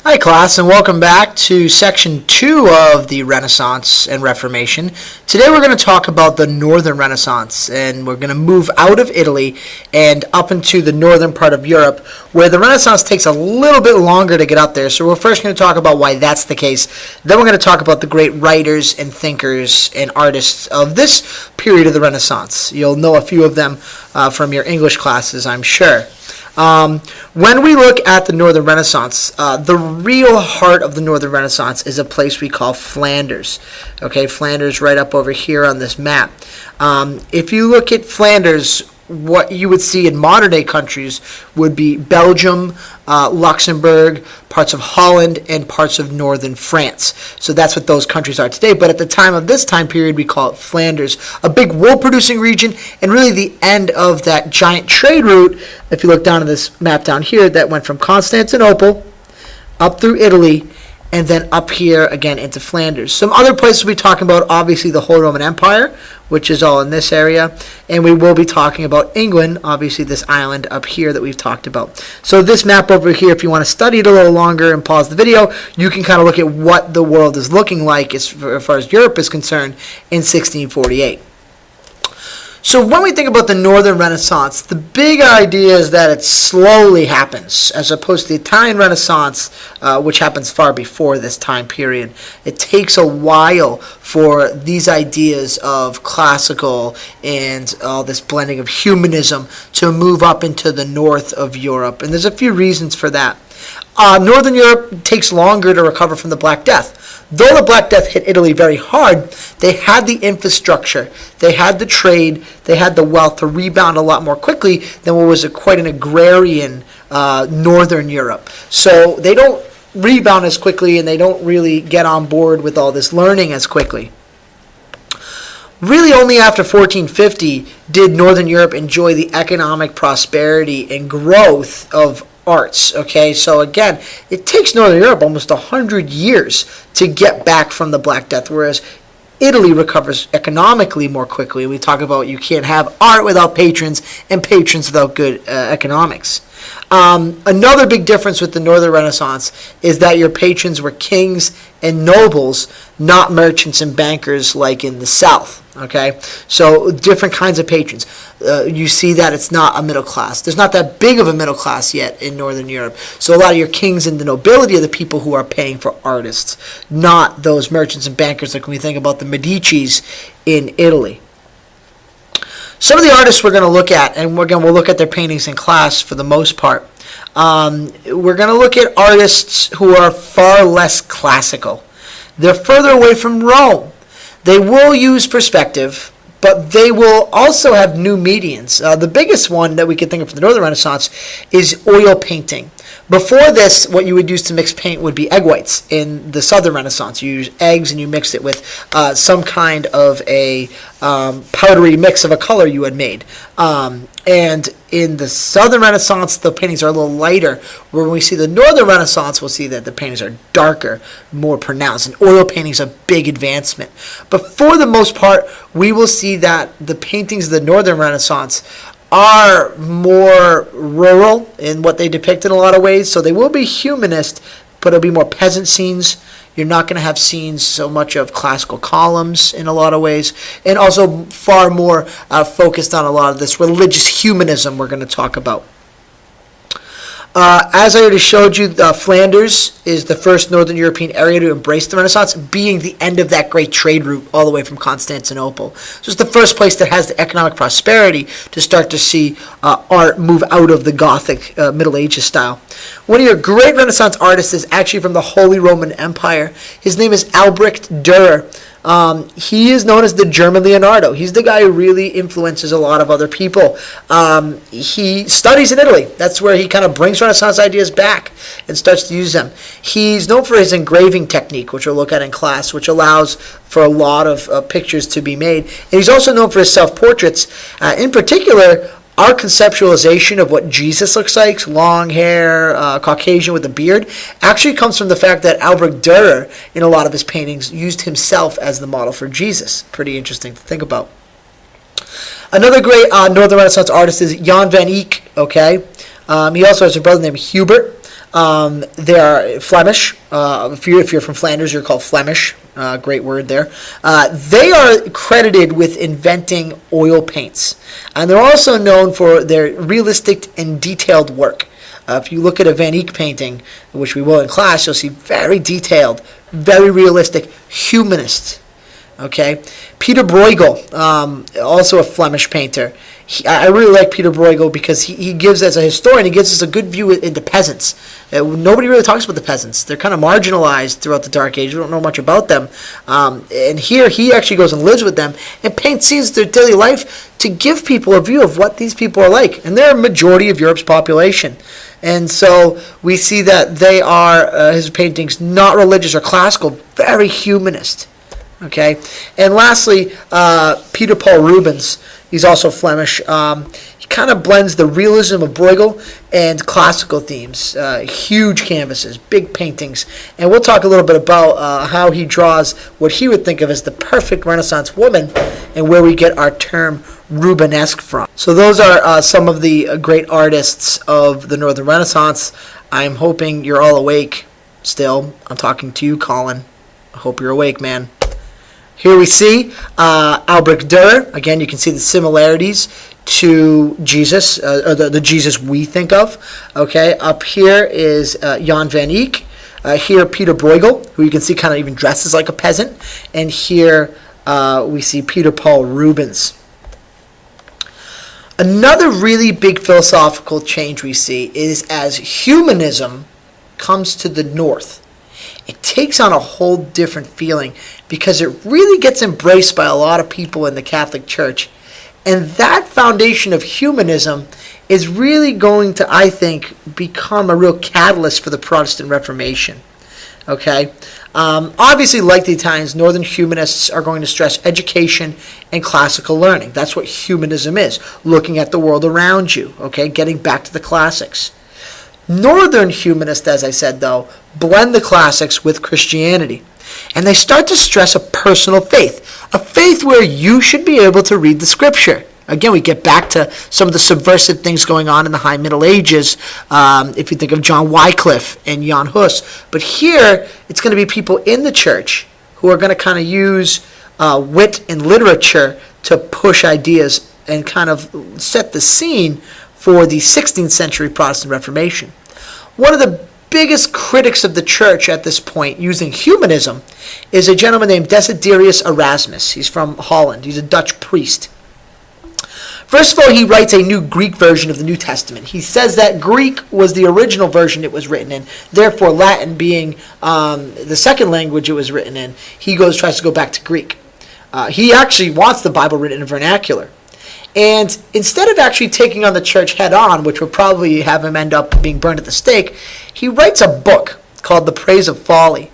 Hi class, and welcome back to section 2 of the Renaissance and Reformation. Today we're going to talk about the Northern Renaissance, and we're going to move out of Italy and up into the northern part of Europe, where the Renaissance takes a little bit longer to get up there. So we're first going to talk about why that's the case. Then we're going to talk about the great writers and thinkers and artists of this period of the Renaissance. You'll know a few of them from your English classes, I'm sure. When we look at the Northern Renaissance, the real heart of the Northern Renaissance is a place we call Flanders. Okay, Flanders right up over here on this map. If you look at Flanders, what you would see in modern-day countries would be Belgium, Luxembourg, parts of Holland, and parts of northern France. So that's what those countries are today. But at the time of this time period, we call it Flanders, a big wool-producing region, and really the end of that giant trade route. If you look down at this map down here, that went from Constantinople up through Italy, and then up here again into Flanders. Some other places we're talking about, obviously the Holy Roman Empire, which is all in this area, and we will be talking about England, obviously this island up here that we've talked about. So this map over here, if you want to study it a little longer and pause the video, you can kind of look at what the world is looking like as far as Europe is concerned in 1648. So when we think about the Northern Renaissance, the big idea is that it slowly happens, as opposed to the Italian Renaissance, which happens far before this time period. It takes a while for these ideas of classical and all this blending of humanism to move up into the north of Europe, and there's a few reasons for that. Northern Europe takes longer to recover from the Black Death. Though the Black Death hit Italy very hard, they had the infrastructure, they had the trade, they had the wealth to rebound a lot more quickly than what was quite an agrarian Northern Europe. So they don't rebound as quickly, and they don't really get on board with all this learning as quickly. Really only after 1450 did Northern Europe enjoy the economic prosperity and growth of arts. Okay, so again, it takes Northern Europe almost 100 years to get back from the Black Death, whereas Italy recovers economically more quickly. We talk about you can't have art without patrons and patrons without good economics. Another big difference with the Northern Renaissance is that your patrons were kings and nobles, not merchants and bankers like in the South. Okay, so different kinds of patrons. You see that it's not a middle class. There's not that big of a middle class yet in Northern Europe. So a lot of your kings and the nobility are the people who are paying for artists, not those merchants and bankers like when we think about the Medicis in Italy. Some of the artists we're going to look at, and we'll look at their paintings in class for the most part. We're going to look at artists who are far less classical. They're further away from Rome. They will use perspective, but they will also have new mediums. The biggest one that we can think of for the Northern Renaissance is oil painting. Before this, what you would use to mix paint would be egg whites. In the Southern Renaissance, you use eggs and you mix it with some kind of a powdery mix of a color you had made. And in the Southern Renaissance, the paintings are a little lighter. Where when we see the Northern Renaissance, we'll see that the paintings are darker, more pronounced. And oil painting is a big advancement. But for the most part, we will see that the paintings of the Northern Renaissance are more rural in what they depict in a lot of ways. So they will be humanist, but it'll be more peasant scenes. You're not going to have scenes so much of classical columns in a lot of ways, and also far more focused on a lot of this religious humanism we're going to talk about. As I already showed you, Flanders is the first Northern European area to embrace the Renaissance, being the end of that great trade route all the way from Constantinople. So it's the first place that has the economic prosperity to start to see art move out of the Gothic Middle Ages style. One of your great Renaissance artists is actually from the Holy Roman Empire. His name is Albrecht Dürer. He is known as the German Leonardo. He's the guy who really influences a lot of other people. He studies in Italy. That's where he kind of brings Renaissance ideas back and starts to use them. He's known for his engraving technique, which we'll look at in class, which allows for a lot of pictures to be made. And he's also known for his self-portraits. In particular, our conceptualization of what Jesus looks like, long hair, Caucasian with a beard, actually comes from the fact that Albrecht Dürer, in a lot of his paintings, used himself as the model for Jesus. Pretty interesting to think about. Another great Northern Renaissance artist is Jan van Eyck. Okay, he also has a brother named Hubert. They are Flemish. If you're from Flanders, you're called Flemish. Great word there. They are credited with inventing oil paints. And they're also known for their realistic and detailed work. If you look at a Van Eyck painting, which we will in class, you'll see very detailed, very realistic, humanist. Okay, Peter Bruegel, also a Flemish painter. I really like Peter Bruegel because he gives, as a historian, he gives us a good view into peasants. Nobody really talks about the peasants. They're kind of marginalized throughout the Dark Age. We don't know much about them. And here he actually goes and lives with them and paints scenes of their daily life to give people a view of what these people are like. And they're a majority of Europe's population. And so we see that they are, his paintings, not religious or classical, very humanist. Okay, and lastly, Peter Paul Rubens. He's also Flemish. He kind of blends the realism of Bruegel and classical themes. Huge canvases, big paintings, and we'll talk a little bit about how he draws what he would think of as the perfect Renaissance woman, and where we get our term Rubenesque from. So those are some of the great artists of the Northern Renaissance. I'm hoping you're all awake still. I'm talking to you, Colin. I hope you're awake, man. Here we see Albrecht Dürer. Again, you can see the similarities to Jesus, the Jesus we think of. Okay, up here is Jan van Eyck. Here, Peter Bruegel, who you can see kind of even dresses like a peasant. And here we see Peter Paul Rubens. Another really big philosophical change we see is as humanism comes to the north. It takes on a whole different feeling because it really gets embraced by a lot of people in the Catholic Church. And that foundation of humanism is really going to, I think, become a real catalyst for the Protestant Reformation. Okay? Obviously, like the Italians, Northern humanists are going to stress education and classical learning. That's what humanism is, looking at the world around you, okay? Getting back to the classics. Northern humanists, as I said, though, blend the classics with Christianity. And they start to stress a personal faith, a faith where you should be able to read the Scripture. Again, we get back to some of the subversive things going on in the High Middle Ages, if you think of John Wycliffe and Jan Hus. But here, it's going to be people in the church who are going to kind of use wit and literature to push ideas and kind of set the scene for the 16th century Protestant Reformation. One of the biggest critics of the church at this point using humanism is a gentleman named Desiderius Erasmus. He's from Holland. He's a Dutch priest. First of all, he writes a new Greek version of the New Testament. He says that Greek was the original version it was written in. Therefore, Latin being the second language it was written in, he tries to go back to Greek. He actually wants the Bible written in vernacular. And instead of actually taking on the church head on, which would probably have him end up being burned at the stake, he writes a book called The Praise of Folly.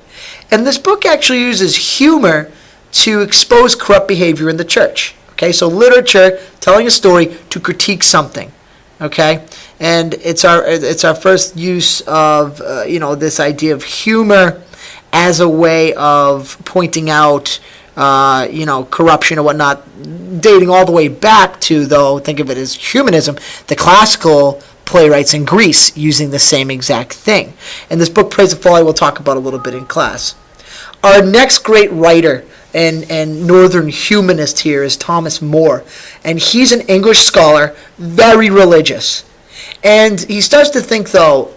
And this book actually uses humor to expose corrupt behavior in the church. Okay, so literature telling a story to critique something. Okay, and it's our first use of this idea of humor as a way of pointing out corruption or whatnot, dating all the way back to, though, think of it as humanism, the classical playwrights in Greece using the same exact thing. And this book, Praise of Folly, we'll talk about a little bit in class. Our next great writer and northern humanist here is Thomas More. And he's an English scholar, very religious. And he starts to think, though,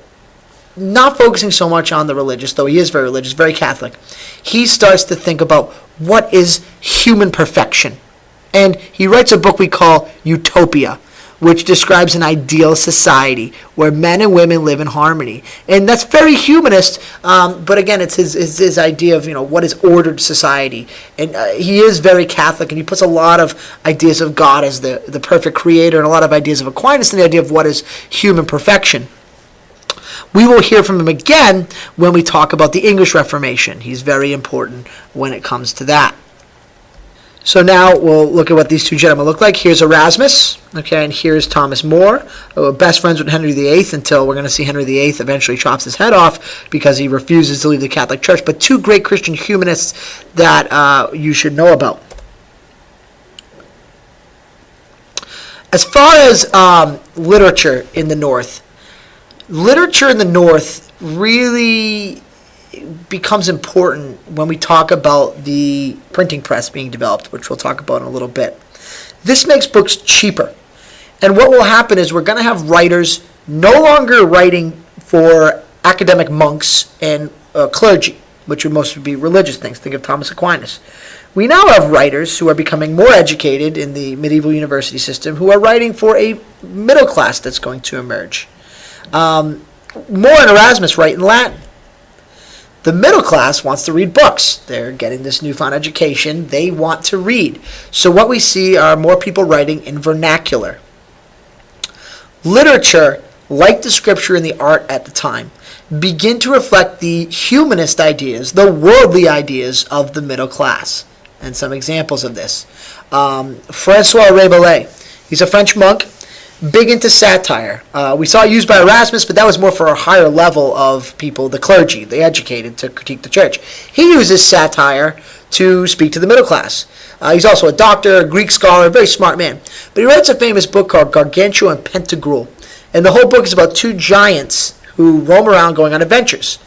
not focusing so much on the religious, though he is very religious, very Catholic. He starts to think about what is human perfection. And he writes a book we call Utopia, which describes an ideal society where men and women live in harmony. And that's very humanist, but again, it's his idea of, what is ordered society. And he is very Catholic, and he puts a lot of ideas of God as the perfect creator and a lot of ideas of Aquinas and the idea of what is human perfection. We will hear from him again when we talk about the English Reformation. He's very important when it comes to that. So now we'll look at what these two gentlemen look like. Here's Erasmus, okay, and here's Thomas More, best friends with Henry VIII until we're going to see Henry VIII eventually chops his head off because he refuses to leave the Catholic Church. But two great Christian humanists that you should know about. As far as literature in the North really becomes important when we talk about the printing press being developed, which we'll talk about in a little bit. This makes books cheaper. And what will happen is we're going to have writers no longer writing for academic monks and clergy, which would mostly be religious things. Think of Thomas Aquinas. We now have writers who are becoming more educated in the medieval university system who are writing for a middle class that's going to emerge. More and Erasmus write in Latin. The middle class wants to read books. They're getting this newfound education. They want to read. So what we see are more people writing in vernacular. Literature, like the scripture and the art at the time, begin to reflect the humanist ideas, the worldly ideas of the middle class. And some examples of this. Francois Rabelais. He's a French monk, big into satire. We saw it used by Erasmus, but that was more for a higher level of people, the clergy, the educated, to critique the church. He uses satire to speak to the middle class. He's also a doctor, a Greek scholar, a very smart man. But he writes a famous book called Gargantua and Pantagruel. And the whole book is about two giants who roam around going on adventures.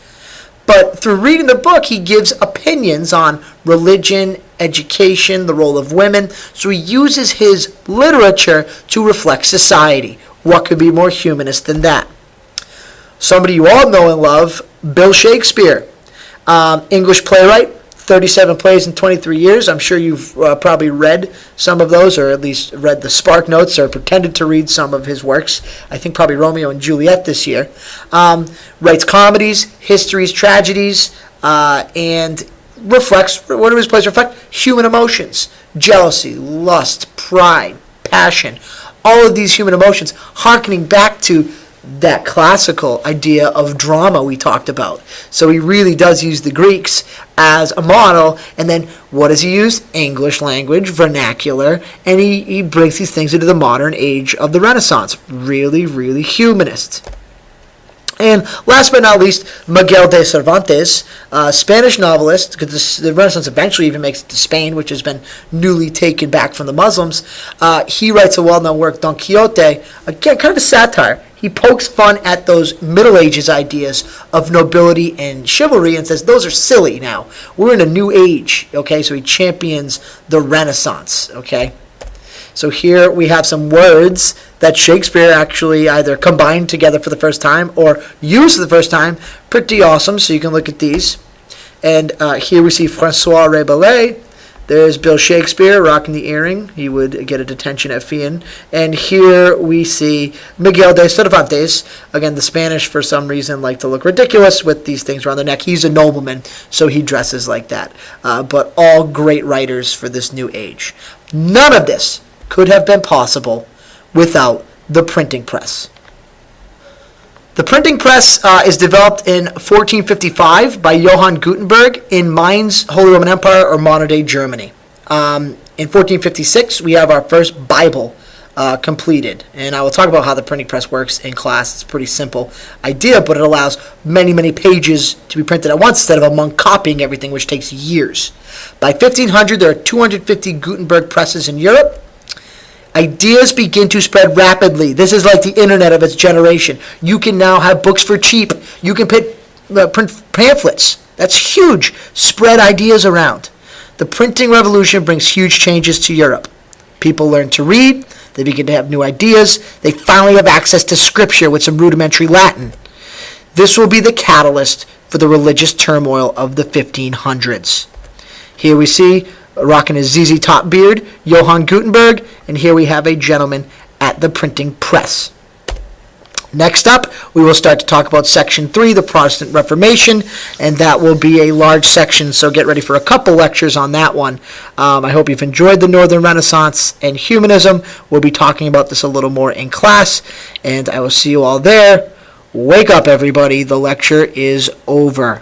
But through reading the book, he gives opinions on religion, education, the role of women. So he uses his literature to reflect society. What could be more humanist than that? Somebody you all know and love, Bill Shakespeare. English playwright, 37 plays in 23 years. I'm sure you've probably read some of those, or at least read the Spark Notes, or pretended to read some of his works. I think probably Romeo and Juliet this year. Writes comedies, histories, tragedies, and reflects, what do his plays reflect? Human emotions, jealousy, lust, pride, passion, all of these human emotions, hearkening back to that classical idea of drama we talked about. So he really does use the Greeks as a model, and then what does he use? English language, vernacular, and he brings these things into the modern age of the Renaissance. Really, really humanist. And last but not least, Miguel de Cervantes, Spanish novelist, because the Renaissance eventually even makes it to Spain, which has been newly taken back from the Muslims. He writes a well-known work, Don Quixote, again, kind of a satire. He pokes fun at those Middle Ages ideas of nobility and chivalry and says, those are silly now. We're in a new age, okay? So he champions the Renaissance, okay? So here we have some words that Shakespeare actually either combined together for the first time or used for the first time. Pretty awesome, so you can look at these. And here we see Francois Rabelais. There's Bill Shakespeare rocking the earring. He would get a detention at Fian. And here we see Miguel de Cervantes. Again, the Spanish, for some reason, like to look ridiculous with these things around their neck. He's a nobleman, so he dresses like that. But all great writers for this new age. None of this could have been possible without the printing press. The printing press is developed in 1455 by Johann Gutenberg in Mainz, Holy Roman Empire, or modern-day Germany. In 1456, we have our first Bible completed. And I will talk about how the printing press works in class. It's a pretty simple idea, but it allows many, many pages to be printed at once instead of a monk copying everything, which takes years. By 1500, there are 250 Gutenberg presses in Europe. Ideas begin to spread rapidly. This is like the internet of its generation. You can now have books for cheap. You can print pamphlets. That's huge. Spread ideas around. The printing revolution brings huge changes to Europe. People learn to read. They begin to have new ideas. They finally have access to scripture with some rudimentary Latin. This will be the catalyst for the religious turmoil of the 1500s. Here we see, rocking his ZZ Top beard, Johann Gutenberg, and here we have a gentleman at the printing press. Next up, we will start to talk about Section 3, the Protestant Reformation, and that will be a large section, so get ready for a couple lectures on that one. I hope you've enjoyed the Northern Renaissance and humanism. We'll be talking about this a little more in class, and I will see you all there. Wake up, everybody. The lecture is over.